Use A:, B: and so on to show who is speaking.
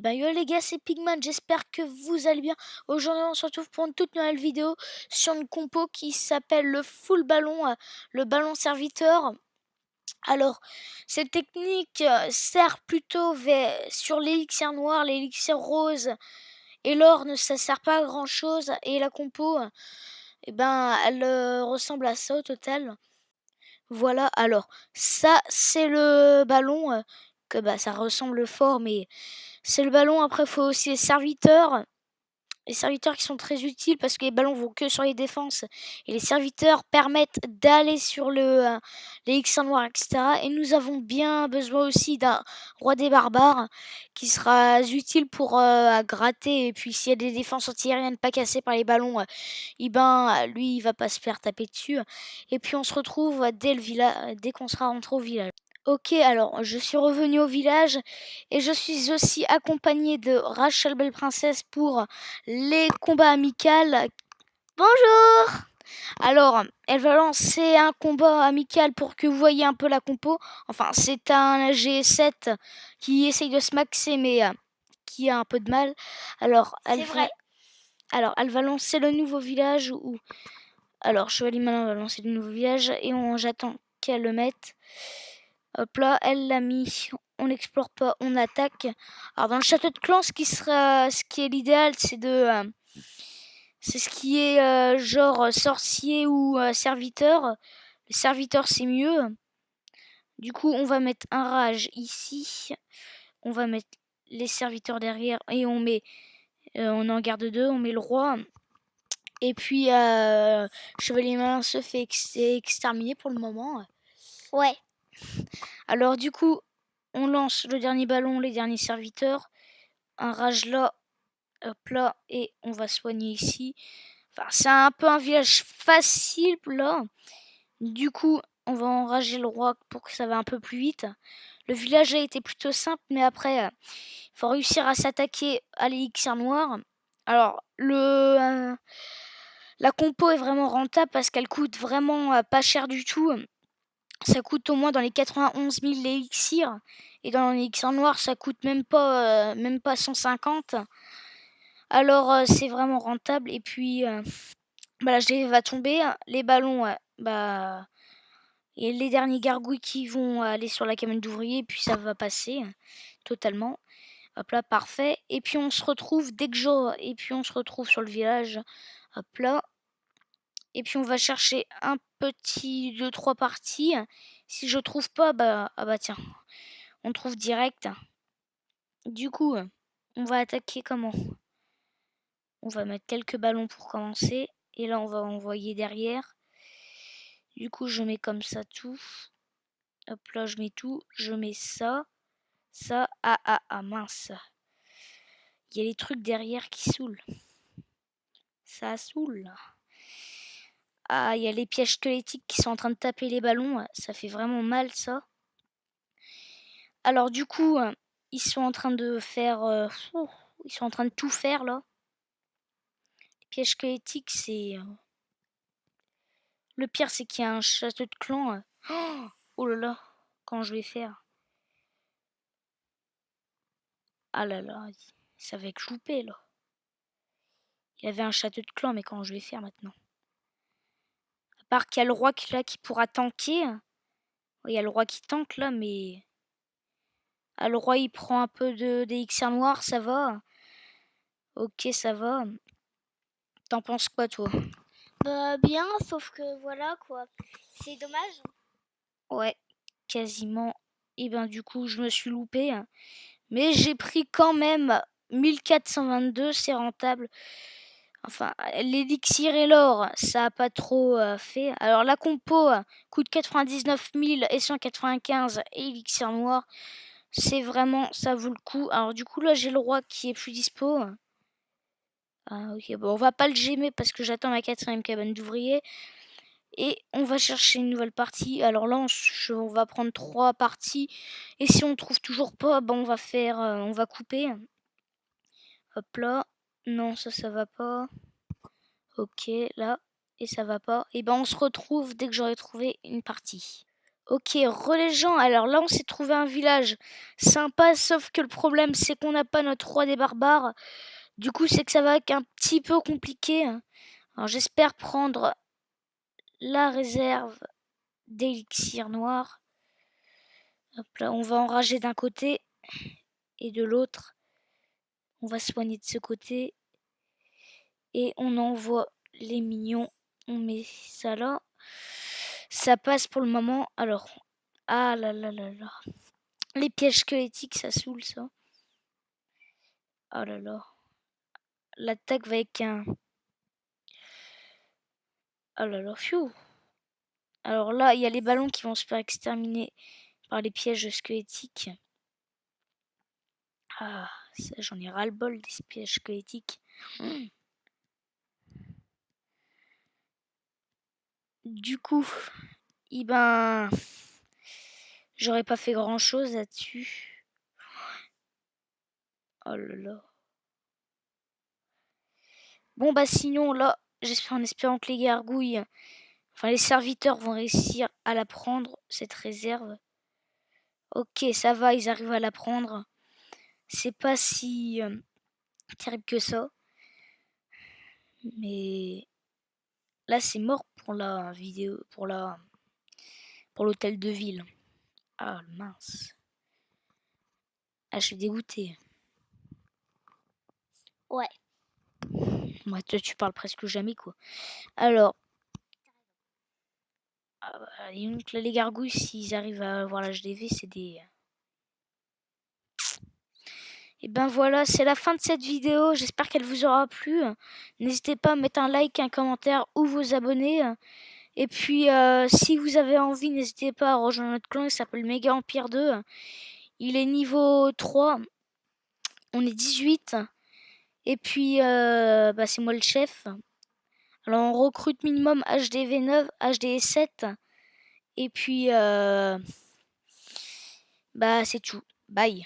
A: ben yo les gars, c'est Pigman, j'espère que vous allez bien. Aujourd'hui, on se retrouve pour une toute nouvelle vidéo sur une compo qui s'appelle le full ballon, le ballon serviteur. Alors, cette technique sert plutôt sur l'élixir noir, l'élixir rose et l'or, ça sert pas à grand chose. Et la compo, elle ressemble à ça au total. Voilà, alors ça c'est le ballon que ça ressemble fort, mais c'est le ballon. Après, il faut aussi les serviteurs. Les serviteurs qui sont très utiles parce que les ballons vont que sur les défenses. Et les serviteurs permettent d'aller sur les X1 noirs, etc. Et nous avons bien besoin aussi d'un roi des barbares qui sera utile pour gratter. Et puis s'il y a des défenses antiaériennes pas cassées par les ballons, lui il va pas se faire taper dessus. Et puis on se retrouve dès qu'on sera rentré au village. Ok, alors je suis revenue au village et je suis aussi accompagnée de Rachel Belle Princesse pour les combats amicaux. Bonjour! Alors, elle va lancer un combat amical pour que vous voyez un peu la compo. Enfin, c'est un G7 qui essaye de se maxer mais qui a un peu de mal. Alors, elle va lancer le nouveau village Alors, Chevalier Malin va lancer le nouveau village et j'attends qu'elle le mette. Hop là, elle l'a mis. On n'explore pas, on attaque. Alors dans le château de clan, ce qui est l'idéal, c'est ce qui est genre sorcier ou serviteur. Le serviteur, c'est mieux. Du coup, on va mettre un rage ici. On va mettre les serviteurs derrière et on en garde deux. On met le roi. Et puis Chevalier Malin se fait exterminer pour le moment.
B: Ouais.
A: Alors du coup, on lance le dernier ballon, les derniers serviteurs. Un rage là, hop là, et on va soigner ici. Enfin, c'est un peu un village facile là. Du coup, on va enrager le roi pour que ça va un peu plus vite. Le village a été plutôt simple, mais après, il faut réussir à s'attaquer à l'élixir noir. Alors, la compo est vraiment rentable parce qu'elle coûte vraiment pas cher du tout. Ça coûte au moins dans les 91 000 l'élixirs. Et dans l'élixir noir, ça coûte même pas 150. Alors, c'est vraiment rentable. Et puis, la GV va tomber. Les ballons, et les derniers gargouilles qui vont aller sur la cabane d'ouvrier. Puis ça va passer totalement. Hop là, parfait. Et puis on se retrouve Et puis on se retrouve sur le village. Hop là. Et puis on va chercher un petit 2-3 parties. Si je trouve pas, tiens, on trouve direct. Du coup, on va attaquer comment? On va mettre quelques ballons pour commencer. Et là, on va envoyer derrière. Du coup, je mets comme ça tout. Hop là, je mets tout. Je mets ça. Ça. Mince. Il y a les trucs derrière qui saoulent. Ça saoule. Ah, il y a les pièges squelettiques qui sont en train de taper les ballons. Ça fait vraiment mal, ça. Alors, du coup, ils sont en train de faire... ils sont en train de tout faire, là. Les pièges squelettiques, c'est... Le pire, c'est qu'il y a un château de clan. Oh là là, quand je vais faire. Ah là là, ça va être loupé, là. Il y avait un château de clan, mais quand je vais faire maintenant. À part qu'il y a le roi qui pourra tanker. Il y a le roi qui tank, là, mais... Ah, le roi, il prend un peu d'élixir noir, ça va. Ok, ça va. T'en penses quoi, toi?
B: Bah bien, sauf que voilà quoi. C'est dommage.
A: Ouais, quasiment. Et du coup, je me suis loupé. Mais j'ai pris quand même 1422, c'est rentable. Enfin, l'élixir et l'or, ça a pas trop fait. Alors la compo coûte 99 000 et 195 et élixir noir. C'est vraiment, ça vaut le coup. Alors du coup, là, j'ai le roi qui est plus dispo. Ah ok, bon, on va pas le gémer parce que j'attends ma 4e cabane d'ouvrier. Et on va chercher une nouvelle partie. Alors là, on va prendre 3 parties. Et si on trouve toujours pas, on va faire, on va couper. Hop là. Non, ça va pas. Ok, là. Et ça va pas. Et on se retrouve dès que j'aurai trouvé une partie. Ok, les gens, alors là on s'est trouvé un village sympa, sauf que le problème c'est qu'on n'a pas notre roi des barbares. Du coup c'est que ça va être un petit peu compliqué. Alors j'espère prendre la réserve d'élixir noir. Hop là, on va enrager d'un côté et de l'autre. On va soigner de ce côté. Et on envoie les mignons. On met ça là. Ça passe pour le moment. Alors, ah là là là là. Les pièges squelettiques, ça saoule ça. Oh là là. L'attaque va avec un... Oh là là, pfiou. Alors là, il y a les ballons qui vont se faire exterminer par les pièges squelettiques. Ah, ça j'en ai ras-le-bol des pièges squelettiques. Du coup, ben, j'aurais pas fait grand-chose là-dessus. Oh là là. Bon bah sinon là, j'espère en espérant que les gargouilles, enfin les serviteurs vont réussir à la prendre, cette réserve. Ok, ça va, ils arrivent à la prendre. C'est pas si terrible que ça. Mais là c'est mort pour la vidéo, pour l'hôtel de ville. Ah mince. Ah je suis dégoûté.
B: Ouais.
A: Moi toi tu parles presque jamais quoi. Alors. Ah bah, et donc là les gargouilles s'ils arrivent à avoir l'HDV c'est des... Et ben voilà, c'est la fin de cette vidéo. J'espère qu'elle vous aura plu. N'hésitez pas à mettre un like, un commentaire ou vous abonner. Et puis, si vous avez envie, n'hésitez pas à rejoindre notre clan. Il s'appelle Mega Empire 2. Il est niveau 3. On est 18. Et puis, bah, c'est moi le chef. Alors, on recrute minimum HDV 9, HDV 7. Et puis, bah, c'est tout. Bye.